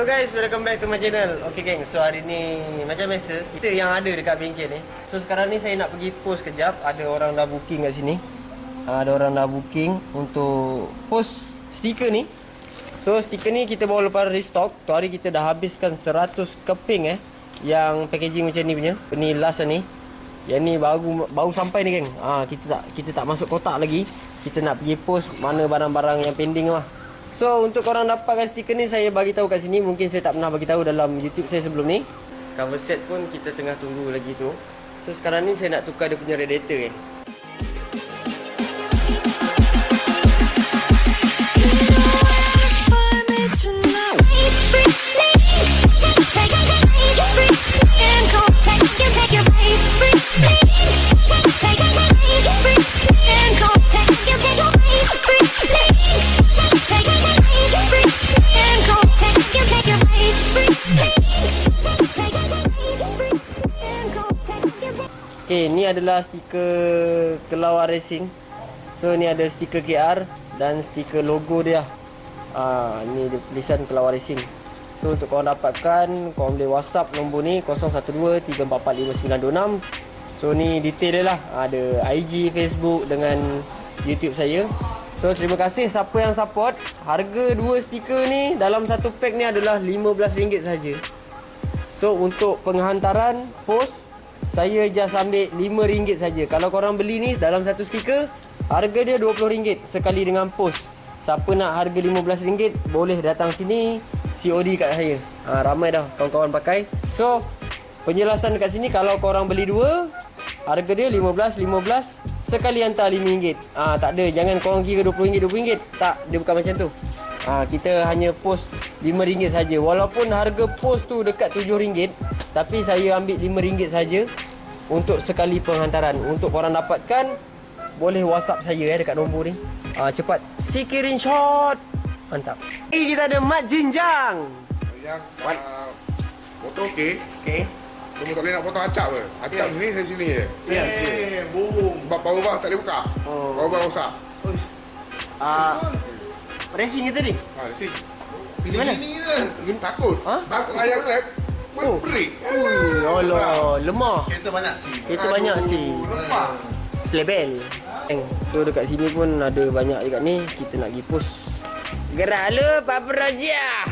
Hello guys, welcome back to my channel. Okay geng, so hari ni macam biasa kita yang ada dekat bengkel ni. So sekarang ni saya nak pergi post kejap. Ada orang dah booking kat sini. Ada orang dah booking untuk post stiker ni. So stiker ni kita baru lepas restock. Tu hari kita dah habiskan 100 keping yang packaging macam ni punya. Ni last ni. Yang ni baru sampai ni geng. Kita tak masuk kotak lagi. Kita nak pergi post mana barang-barang yang pending lah. So untuk korang dapatkan stiker ni, saya bagi tahu kat sini. Mungkin saya tak pernah bagi tahu dalam YouTube saya sebelum ni. Cover set pun kita tengah tunggu lagi tu. So sekarang ni saya nak tukar dia punya radiator Okay, ni adalah stiker Kelawar Racing. So ni ada stiker KR dan stiker logo dia. Ni dia tulisan Kelawar Racing. So untuk korang dapatkan, korang boleh WhatsApp nombor ni 0123445926. So ni detail dia lah. Ada IG, Facebook dengan YouTube saya. So terima kasih siapa yang support. Harga dua stiker ni dalam satu pack ni adalah RM15 saja. So untuk penghantaran post, saya just ambil RM5 saja. Kalau korang beli ni dalam satu stiker, harga dia RM20 sekali dengan post. Siapa nak harga RM15, boleh datang sini COD kat saya. Ramai dah kawan-kawan pakai. So penjelasan dekat sini, kalau korang beli dua, harga dia RM15 sekali hantar RM5. Tak ada, jangan korang kira RM20. Tak, dia bukan macam tu. Kita hanya post RM5 saja. Walaupun harga post tu dekat RM7, tapi saya ambil RM5 saja untuk sekali penghantaran. Untuk korang dapatkan, boleh WhatsApp saya dekat nombor ni. Cepat screenshot. Mantap. Kita ada Mat Jinjang. Yang foto okey. Cuma tak boleh nak potong acap ke? Acap sini, saya sini je. Boom. Power bar tak boleh buka. Power bar rosak. Racing ke tadi? Racing. Pilih gini je. Takut. Takut ayam lap. Break. Allah, lemah. Kereta banyak sih. Lemah. Selebel. So dekat sini pun ada banyak dekat ni. Kita nak pergi post. Gerak lu Pak Raja.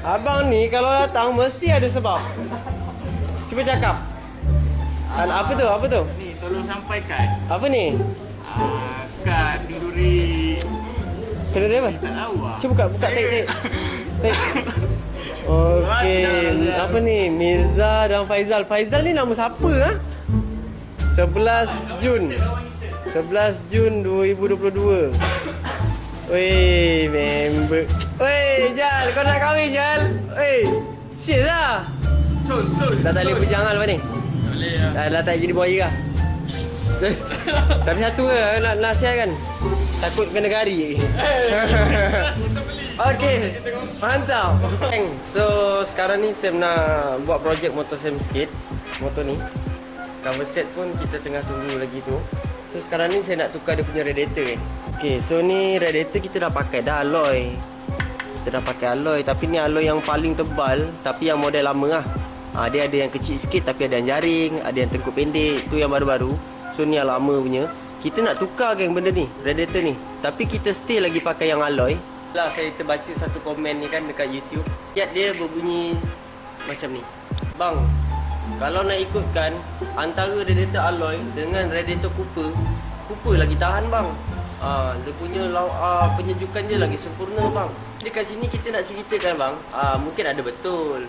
Abang ni kalau datang mesti ada sebab. Cuba cakap. Apa tu? Ni tolong sampaikan. Apa ni? Kad kenduri. Kenduri apa? Tak tahu lah. Cuba buka take. Okey, apa ni? Mirza dan Faizal. Faizal ni nama siapa 11 Jun 2022. Weh, member. Weh, Jal, kau nak kahwin, Jal? Weh, serius lah. Sol. Dah tak boleh pejang lepas ni? Boleh lah. Dah tak jadi buaya kah? Tapi satu ke nak nasihat kan? Takut kena gari. Okey, mantap. So sekarang ni saya nak buat projek motor Sam sikit. Motor ni cover set pun kita tengah tunggu lagi tu. So sekarang ni saya nak tukar dia punya radiator Okey, so ni radiator kita dah pakai dah alloy. Kita dah pakai alloy, tapi ni alloy yang paling tebal, tapi yang model lama lah. Dia ada yang kecil sikit tapi ada yang jaring, ada yang tengkuk pendek. Tu yang baru-baru. So ni yang lama punya. Kita nak tukar geng benda ni, radiator ni. Tapi kita still lagi pakai yang alloy. Lah saya terbaca satu komen ni kan dekat YouTube. Dia berbunyi macam ni. Bang, kalau nak ikutkan antara radiator alloy dengan radiator Cooper lagi tahan bang. Dia punya penyejukan dia lagi sempurna bang. Dekat sini kita nak ceritakan bang, mungkin ada betul.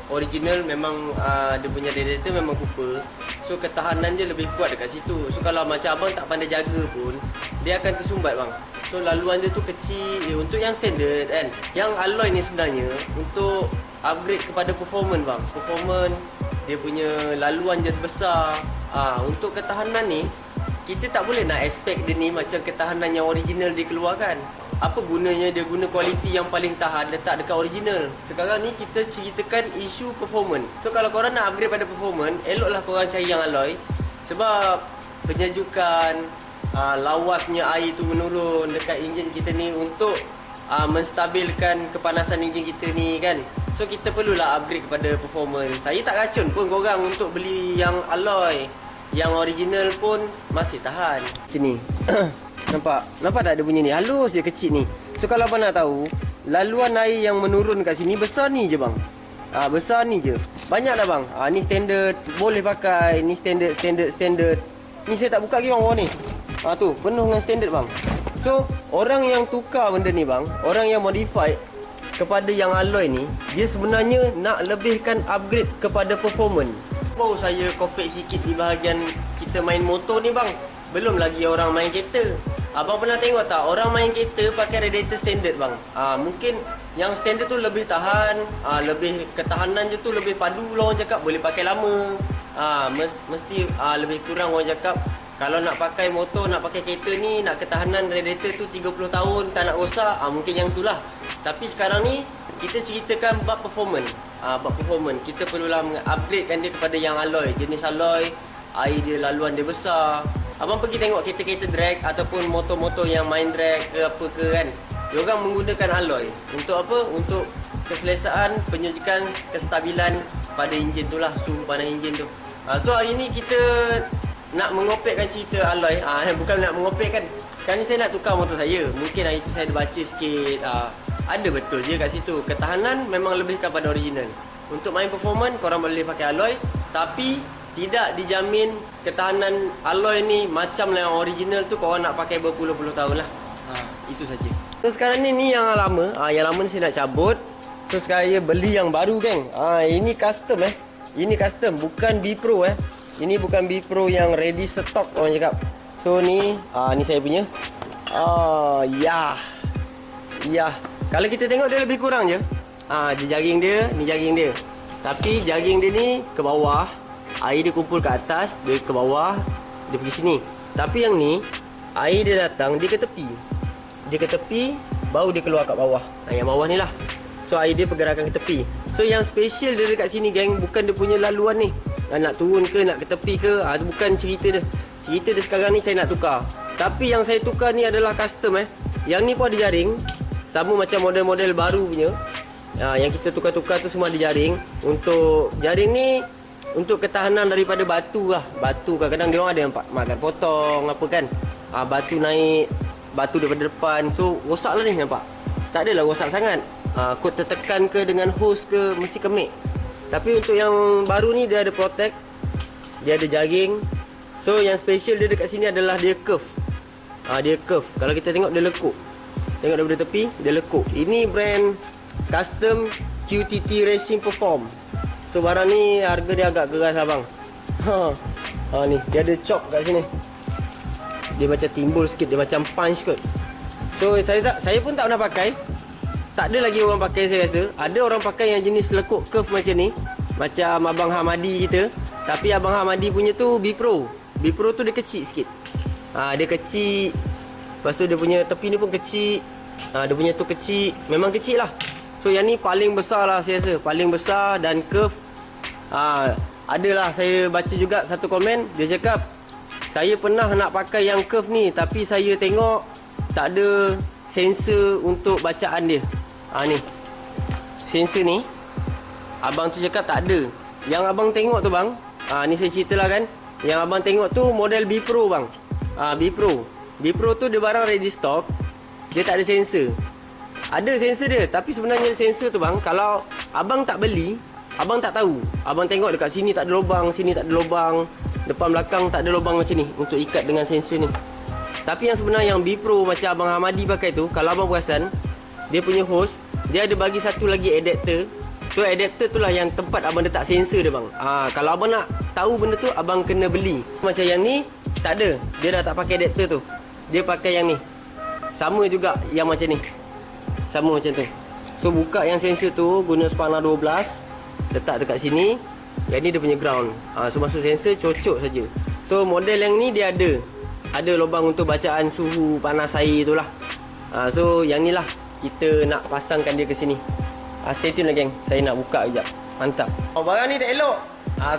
Original memang dia punya radiator memang Cooper. So ketahanan dia lebih kuat dekat situ. So kalau macam abang tak pandai jaga pun, dia akan tersumbat bang. So laluan dia tu kecil. Untuk yang standard kan, yang alloy ni sebenarnya untuk upgrade kepada performance bang. Performance, dia punya laluan dia besar. Untuk ketahanan ni, kita tak boleh nak expect dia ni macam ketahanan yang original dikeluarkan. Apa gunanya dia guna kualiti yang paling tahan letak dekat original. Sekarang ni kita ceritakan isu performance. So kalau korang nak upgrade pada performance, eloklah korang cari yang alloy. Sebab penyejukan, lawasnya air tu menurun dekat enjin kita ni untuk menstabilkan kepanasan enjin kita ni kan. So kita perlulah upgrade kepada performance. Saya tak racun pun korang untuk beli yang alloy. Yang original pun masih tahan. Sini. Nampak? Nampak tak dia punya ni? Halus je, kecil ni. So kalau abang nak tahu, laluan air yang menurun kat sini besar ni je bang. Besar ni je. Banyak dah bang. Ni standard, boleh pakai. Ni standard. Ni saya tak buka lagi bang bawah ni. Tu, penuh dengan standard bang. So, orang yang tukar benda ni bang, orang yang modified kepada yang alloy ni, dia sebenarnya nak lebihkan upgrade kepada performance. Baru saya kopek sikit di bahagian kita main motor ni bang. Belum lagi orang main kereta. Abang pernah tengok tak orang main kereta pakai radiator standard bang? Mungkin yang standard tu lebih tahan, lebih ketahanan je tu lebih padu lah orang cakap, boleh pakai lama. Mesti lebih kurang orang cakap. Kalau nak pakai motor, nak pakai kereta ni, nak ketahanan radiator tu 30 tahun tak nak rosak, mungkin yang tu lah. Tapi sekarang ni kita ceritakan bab performance. Kita perlulah upgradekan dia kepada yang alloy, jenis alloy, air dia, laluan dia besar. Abang pergi tengok kereta-kereta drag ataupun motor-motor yang main drag ke apa ke kan, diorang menggunakan alloy. Untuk apa? Untuk keselesaan, penunjukan kestabilan pada enjin tu lah, suhu panas enjin tu. So hari ni kita nak mengopekkan cerita alloy. Bukan nak mengopekkan. Sekarang ni saya nak tukar motor saya. Mungkin hari tu saya ada baca sikit. Ada betul je kat situ. Ketahanan memang lebihkan pada original. Untuk main performance korang boleh pakai alloy, tapi tidak dijamin ketahanan alloy ni macam yang original tu korang nak pakai berpuluh-puluh tahun lah. Itu saja. So sekarang ni yang lama. Yang lama ni saya nak cabut. So sekarang saya beli yang baru geng. Ini custom Ini custom, bukan B Pro Ini bukan B Pro yang ready stock orang cakap. So ni ni saya punya. Ya. Kalau kita tengok dia lebih kurang je. Dia jaring dia, ni jaring dia. Tapi jaring dia ni ke bawah, air dia kumpul ke atas, dia ke bawah, dia pergi sini. Tapi yang ni, air dia datang, dia ke tepi. Dia ke tepi, baru dia keluar kat bawah. Yang bawah ni lah. So air dia pergerakan ke tepi. So yang special dia dekat sini geng, bukan dia punya laluan ni. Nak turun ke, nak ke tepi ke, itu bukan cerita dia. Cerita dia sekarang ni saya nak tukar. Tapi yang saya tukar ni adalah custom Yang ni pun ada jaring. Sama macam model-model baru punya. Yang kita tukar-tukar tu semua ada jaring. Untuk jaring ni untuk ketahanan daripada batu lah. Batu kadang-kadang dia orang ada yang makan potong apa kan. Batu naik, batu daripada depan. So rosak lah ni nampak. Tak adalah rosak sangat. Kot tertekan ke dengan hose ke mesti kemik. Tapi untuk yang baru ni dia ada protect. Dia ada jaring. So yang special dia dekat sini adalah dia curve. Dia curve. Kalau kita tengok dia lekuk. Tengok daripada tepi, dia lekuk. Ini brand custom QTT Racing Perform. So barang ni harga dia agak keras abang. Ni dia ada chop kat sini. Dia macam timbul sikit, dia macam punch kot. So saya pun tak pernah pakai. Tak ada lagi orang pakai saya rasa. Ada orang pakai yang jenis lekuk curve macam ni. Macam Abang Hamadi kita. Tapi Abang Hamadi punya tu B Pro. B Pro tu dia kecil sikit. Dia kecil. Lepas tu dia punya tepi ni pun kecil. Dia punya tu kecil. Memang kecil lah. So yang ni paling besar lah saya rasa. Paling besar dan curve. Adalah saya baca juga satu komen. Dia cakap, saya pernah nak pakai yang curve ni, tapi saya tengok tak ada sensor untuk bacaan dia. Ni sensor ni abang tu cakap tak ada. Yang abang tengok tu bang, ni saya cerita lah kan. Yang abang tengok tu model B Pro bang. B Pro tu dia barang ready stock. Dia tak ada sensor. Ada sensor dia, tapi sebenarnya sensor tu bang, kalau abang tak beli, abang tak tahu. Abang tengok dekat sini tak ada lubang, sini tak ada lubang, depan belakang tak ada lubang macam ni untuk ikat dengan sensor ni. Tapi yang sebenarnya yang B Pro macam Abang Hamadi pakai tu, kalau abang perasan, dia punya hose, dia ada bagi satu lagi adapter. So adapter tu lah yang tempat abang letak sensor dia bang. Kalau abang nak tahu benda tu, abang kena beli. Macam yang ni tak ada, dia dah tak pakai adapter tu. Dia pakai yang ni. Sama juga yang macam ni. Sama macam tu. So buka yang sensor tu, guna spana 12, letak dekat sini. Yang ni dia punya ground. So masuk sensor, cocok saja. So model yang ni dia ada lubang untuk bacaan suhu panas air tu lah. So yang ni lah kita nak pasangkan dia ke sini. Stay tune lah geng. Saya nak buka sekejap. Mantap. Barang ni tak elok.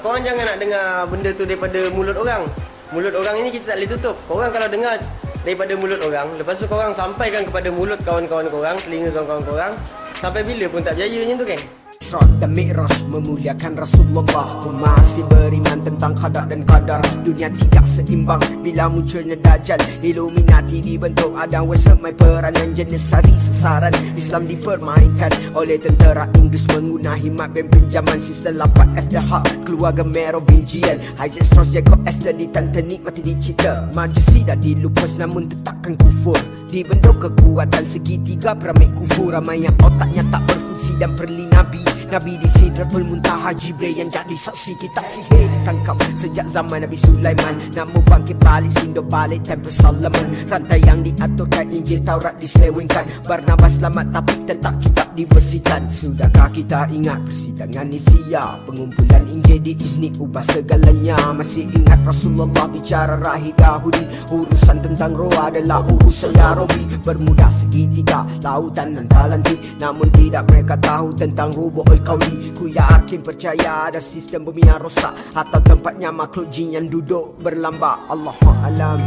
Korang jangan nak dengar benda tu daripada mulut orang. mulut orang ini kita tak boleh tutup. Korang kalau dengar daripada mulut orang, lepas tu korang sampaikan kepada mulut kawan-kawan korang, telinga kawan-kawan korang, sampai bila pun tak berjaya macam tu kan. Isra dan Mi'raj memuliakan Rasulullah. Ku masih beriman tentang qada dan qadar. Dunia tidak seimbang bila munculnya Dajjal. Illuminati dibentuk ada semai peranan jenis sari sasaran. Islam dipermainkan oleh tentera Inggeris menggunakan hikmat dan pinjaman sistem 8FDH keluarga Merovingian. Isaac Strauss Jacob Esther ditantang nikmati dicipta. Majusi dah dilupas namun tetapkan kufur. Dibentuk kekuatan segitiga piramid kufur. Ramai yang otaknya tak berfungsi dan perli Nabi. Nabi di Sidratul Muntaha, Jibril yang jadi saksi. Kitab sihir ditangkap sejak zaman Nabi Sulaiman. Namun bangkit balik sindur balik Temple Solomon. Rantai yang diaturkan Injil Taurat diselewengkan. Barnabas selamat tapi tetap kitab diversikan. Sudahkah kita ingat persidangan Nisia, pengumpulan Injil diizni ubah segalanya. Masih ingat Rasulullah bicara rahib Yahudi. Urusan tentang roh adalah urusan ya Rabbi. Bermudah segitiga lautan dan talanti. Namun tidak mereka tahu tentang rubuh al-qawli. Ku yakin percaya ada sistem bumi yang rosak atau tempatnya makhluk jin yang duduk berlambak. Allahu alam.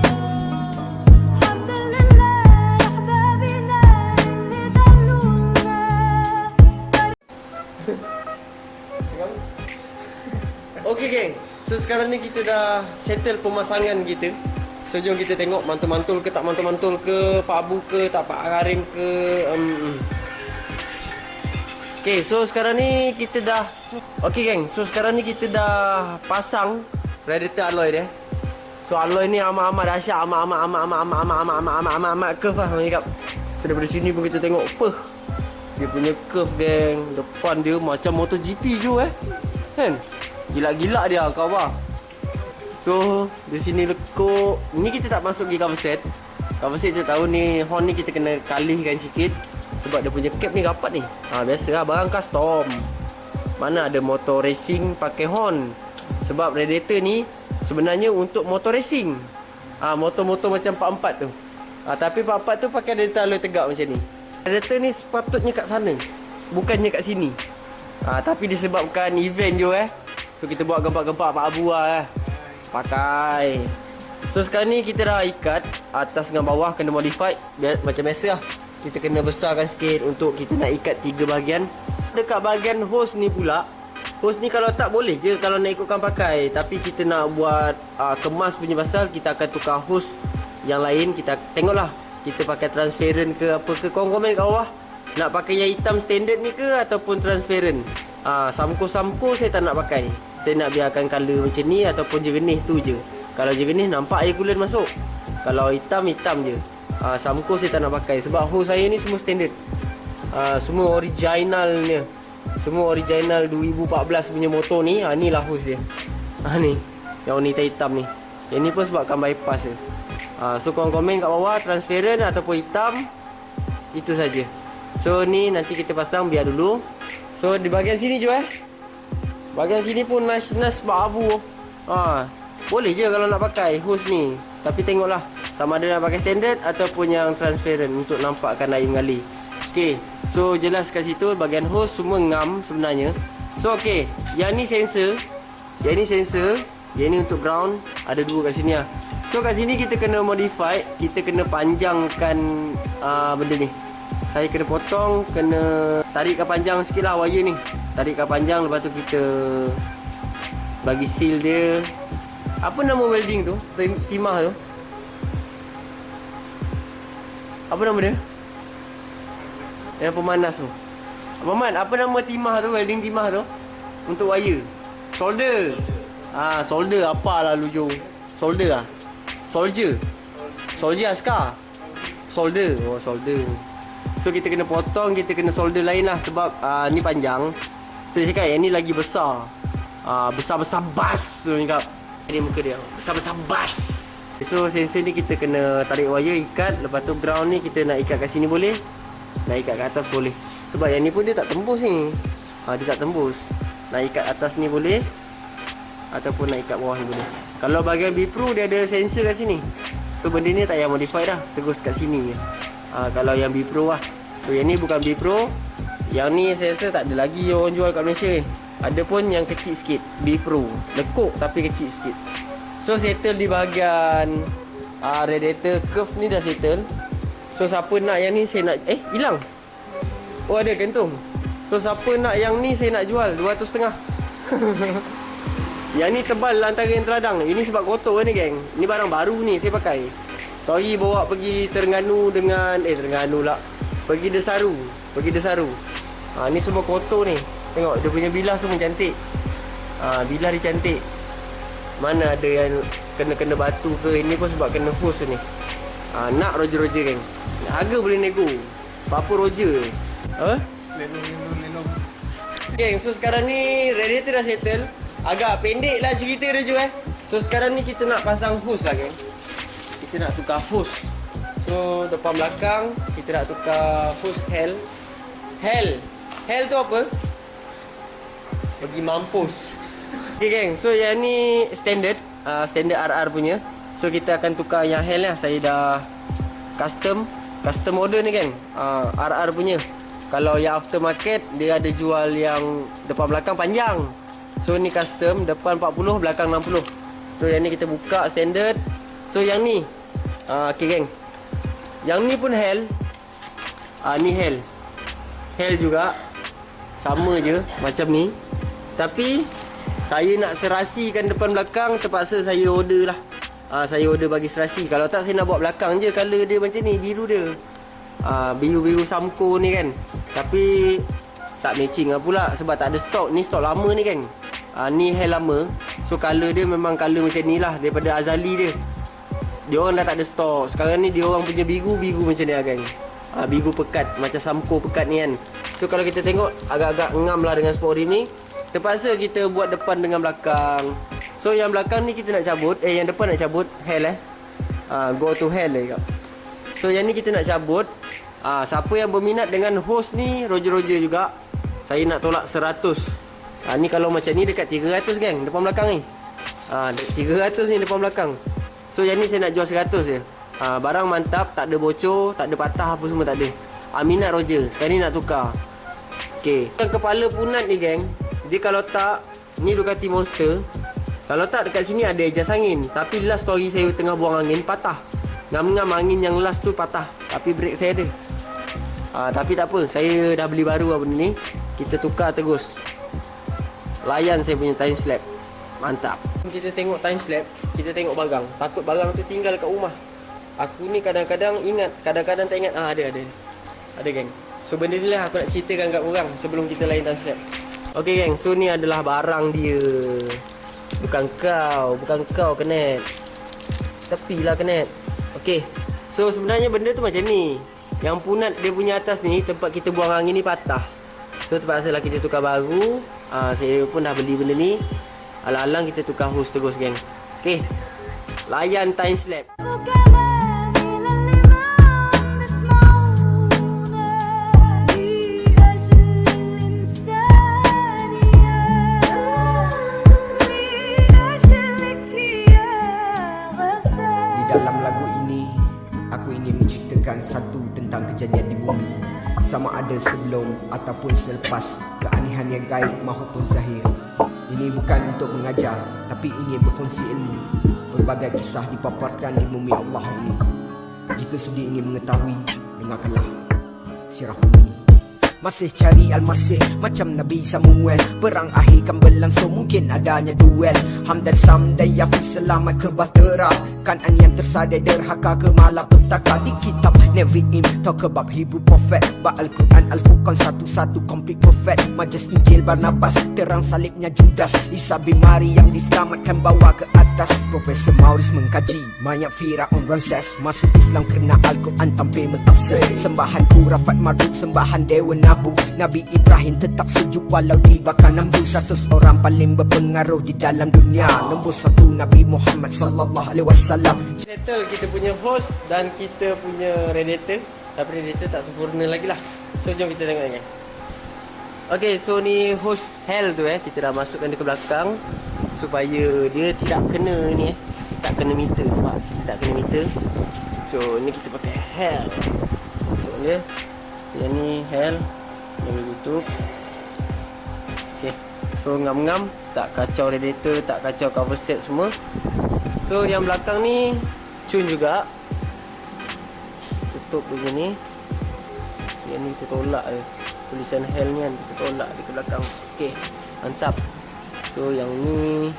Okey geng, so sekarang ni kita dah settle pemasangan kita. So jom kita tengok mantul-mantul ke tak mantul-mantul ke, Pak Abu ke tak Pak Karim ke. Okey, so sekarang ni kita dah sekarang ni kita dah pasang radiator alloy dia. So alloy ni amat-amat dahsyat, amat curve lah cakap. So daripada sini pun kita tengok dia punya curve geng. Depan dia macam MotoGP je kan. Gila-gila dia kau bah. So di sini lekuk. Ni kita tak masuk pergi cover set. Cover set kita tahu ni horn ni kita kena kalihkan sikit sebab dia punya cap ni rapat ni. Biasalah barang custom. Mana ada motor racing pakai horn. Sebab radiator ni sebenarnya untuk motor racing. Motor-motor macam 44 tu. Tapi 44 tu pakai radiator alloy tegak macam ni. Radiator ni sepatutnya kat sana, bukannya kat sini. Tapi disebabkan event je so kita buat gempak-gempak Pak Abu lah pakai. So sekarang ni kita dah ikat atas dengan bawah, kena modified macam biasa lah. Kita kena besarkan sikit untuk kita nak ikat 3 bahagian. Dekat bahagian hose ni pula, hose ni kalau tak boleh je kalau nak ikutkan pakai. Tapi kita nak buat kemas punya pasal, kita akan tukar hose yang lain. Kita tengoklah kita pakai transparent ke apa ke. Korang komen kat bawah nak pakai yang hitam standard ni ke ataupun transparent. Samko-samko saya tak nak pakai. Saya nak biarkan color macam ni ataupun jernih tu je. Kalau jernih nampak air coolant masuk. Kalau hitam, hitam je. Samko saya tak nak pakai sebab hose saya ni semua standard. Semua originalnya. Semua original 2014 punya motor ni. Ni lah hose dia. Ni. Yang warna hitam ni. Yang ni pun sebabkan bypass je. So korang komen kat bawah transparent ataupun hitam. Itu saja. So ni nanti kita pasang biar dulu. So di bahagian sini je bahagian sini pun nice Pak Abu. Boleh je kalau nak pakai hose ni. Tapi tengoklah sama ada nak pakai standard ataupun yang transparent untuk nampakkan air mengalir. Okay, so jelas kat situ bahagian hose semua ngam sebenarnya. So okay, yang ni sensor. Yang ni sensor. Yang ni untuk ground. Ada 2 kat sini lah. So kat sini kita kena modify. Kita kena panjangkan benda ni. Saya kena potong, kena tarikkan panjang sikit lah wire ni. Tarikkan panjang, lepas tu kita bagi seal dia. Apa nama welding tu? Timah tu? Apa nama dia? Yang pemanas tu. Abang Man, apa nama timah tu? Welding timah tu? Untuk wire. Solder. Solder. Apalah lu Jo. Solder lah. Soldier. Soldier askar. Solder. Solder. So kita kena potong, kita kena solder lain lah. Sebab ni panjang. So dia cakap yang ni lagi besar. Besar-besar bas. So dia cakap ini muka dia, besar-besar bas. So sensor ni kita kena tarik wire, ikat. Lepas tu ground ni kita nak ikat kat sini boleh, nak ikat kat atas boleh. Sebab yang ni pun dia tak tembus ni. Dia tak tembus. Nak ikat atas ni boleh, ataupun nak ikat bawah ni boleh. Kalau bahagian B-Pro dia ada sensor kat sini. So benda ni tak payah modify dah, terus kat sini je. Kalau yang B-Pro lah. So yang ni bukan B-Pro. Yang ni sensor tak ada lagi orang jual kat Malaysia. Ada pun yang kecil sikit, B-Pro. Lekuk tapi kecil sikit. So settle di bahagian radiator curve ni dah settle. So siapa nak yang ni saya nak hilang. Oh ada gantung. So siapa nak yang ni saya nak jual 200.5. Yang ni tebal antara yang teradang. Ini sebab kotor ni geng. Ni barang baru ni saya pakai. Tori bawa pergi Terengganu dengan Terengganu lah. Pergi Desaru. Ni semua kotor ni. Tengok dia punya bilah semua cantik. Bilah dia cantik. Mana ada yang kena batu ke. Ini pun sebab kena hose ni. Nak Roger geng. Harga boleh nego. Apa Roger? Lenong. Geng, so sekarang ni radiator dah settle. Agak pendek lah cerita dia je So sekarang ni kita nak pasang hose lah geng. Kita nak tukar hose. So depan belakang kita nak tukar hose Hell tu apa? Bagi mampus. Okay geng, so yang ni standard RR punya. So kita akan tukar yang Hell lah. Saya dah custom order ni geng. RR punya. Kalau yang aftermarket dia ada jual yang depan belakang panjang. So ni custom, depan 40, belakang 60. So yang ni kita buka standard. So yang ni okay geng. Yang ni pun Hell. Ni Hell juga. Sama je macam ni. Tapi saya nak serasikan depan belakang, terpaksa saya order lah. Saya order bagi serasi. Kalau tak saya nak buat belakang je. Color dia macam ni, biru dia. Biru Samco ni kan. Tapi tak matching lah pula sebab tak ada stok. Ni stok lama ni kan. Ni Hell lama. So color dia memang color macam ni lah. Daripada Azali dia. Dia orang dah tak ada stok. Sekarang ni dia orang punya biru macam ni lah kan. Biru pekat. Macam Samco pekat ni kan. So kalau kita tengok agak-agak ngam lah dengan sport ni. Terpaksa kita buat depan dengan belakang. So yang belakang ni kita nak cabut. Yang depan nak cabut Hell go to Hell kau. So yang ni kita nak cabut. Siapa yang berminat dengan hose ni, Roger juga. Saya nak tolak 100. Ni kalau macam ni dekat 300 geng. Depan belakang ni 300 ni depan belakang. So yang ni saya nak jual 100 je. Barang mantap. Tak ada bocor, tak ada patah, apa semua tak ada. Minat Roger. Sekarang ni nak tukar. Okay. Yang kepala punat ni geng, dia kalau tak, ni Ducati Monster. Kalau tak dekat sini ada ejas angin. Tapi last story saya tengah buang angin, patah. Ngam-ngam angin yang last tu patah. Tapi brake saya ada. Tapi tak apa, saya dah beli baru lah benda ni. Kita tukar terus. Layan saya punya time slap. Mantap. Kita tengok time slap, kita tengok barang. Takut barang tu tinggal kat rumah. Aku ni kadang-kadang ingat, kadang-kadang tak ingat. Ada geng. So benda ni lah aku nak ceritakan kat korang sebelum kita layan time slap. Okay geng, so ni adalah barang dia. Bukan kau Kenet. Tepilah Kenet. Okay, so sebenarnya benda tu macam ni. Yang punat dia punya atas ni, tempat kita buang angin ni patah. So terpaksa lah kita tukar baru. Saya pun dah beli benda ni. Alang-alang kita tukar hose terus geng. Okay, layan time slap. Satu tentang kejadian di bumi, sama ada sebelum ataupun selepas keanehan yang gaib maupun zahir. Ini bukan untuk mengajar, tapi ini berkongsi ilmu. Berbagai kisah dipaparkan di bumi Allah ini. Jika sudi ingin mengetahui, dengarkanlah Sirah Bumi. Masih cari Al-Masih macam Nabi Samuel. Perang akhir kan berlangsung, mungkin adanya duel. Hamdan Samdan Yafi selamat ke Bahtera. Kanan yang tersadai derhaka ke malapetaka. Di kitab Nevi'im talk about Hebrew prophet. Al-Quran Al-Furqan satu-satu complete prophet. Majas Injil Barnabas, terang salibnya Judas. Isa bin Maryam diselamatkan bawa ke atas. Profesor Maurice mengkaji mayat Firaun Ramses. Masuk Islam kerana Al-Quran tampil mentafsir. Sembahan Kurafat Marduk, sembahan Dewa Nabu. Nabi Ibrahim tetap sejuk walau dibakar lembu. 100 orang paling berpengaruh di dalam dunia. Nombor 1 Nabi Muhammad sallallahu alaihi wasallam. Settle kita punya hose dan kita punya radiator. Tapi radiator tak sempurna lagi lah. So jom kita tengok ni. Okay, so ni hose Hell tu kita dah masukkan dia ke belakang supaya dia tidak kena ni tak kena meter. Nampak? Kita tak kena meter. So ni kita pakai Hell. So dia. So yang ni Hell. Yang ni tutup. Okay. So ngam-ngam, tak kacau radiator, tak kacau cover set semua. So yang belakang ni cun juga. Tutup begini. So yang ni kita tolak je. Tulisan hell ni kan kita tolak di ke belakang. Okey, mantap. So yang ni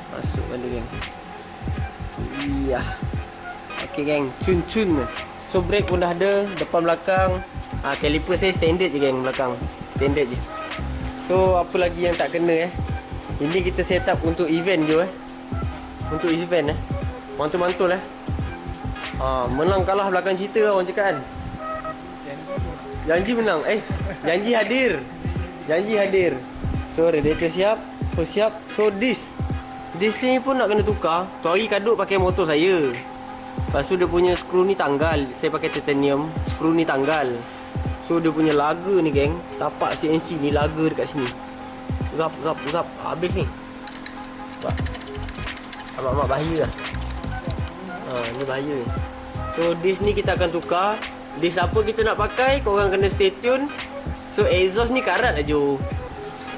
masukkan dia, geng. Iya. Okey, geng, cun-cun. So brake pun dah ada, depan belakang. Caliper saya standard je, geng, belakang. Standard je. So apa lagi yang tak kena ini kita set up untuk event je untuk event mantul-mantul menang kalah belakang cerita orang cakap kan. Janji menang. Janji hadir. Janji hadir. So radiator siap. So siap. So this ni pun nak kena tukar. Tu hari kaduk pakai motor saya. Lepas tu dia punya skru ni tanggal. Saya pakai titanium. Skru ni tanggal. So dia punya laga ni, geng. Tapak CNC ni laga dekat sini. Gap. Habis ni. Nampak? Amat-amat bahaya lah. Ni bahaya ni. So disc ni kita akan tukar. Disc apa kita nak pakai, korang kena stay tune. So exhaust ni karat aja.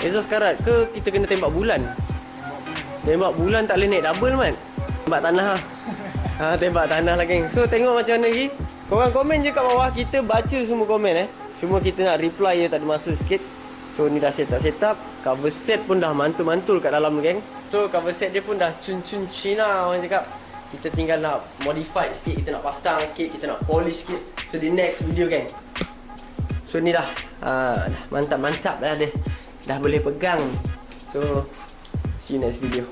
Exhaust karat ke kita kena tembak bulan? Tembak bulan tak boleh naik double, man. Tembak tanah lah. Tembak tanah lah, geng. So tengok macam mana lagi. Korang komen je kat bawah. Kita baca semua komen Cuma kita nak reply je, tak ada masa sikit. So ni dah set up. Cover set pun dah mantul-mantul kat dalam, geng. So cover set dia pun dah cun-cun Cina, orang cakap. Kita tinggal nak modify sikit, kita nak pasang sikit, kita nak polish sikit. So di next video, geng. So ni dah mantap-mantap dah dia. Dah boleh pegang. So see you next video.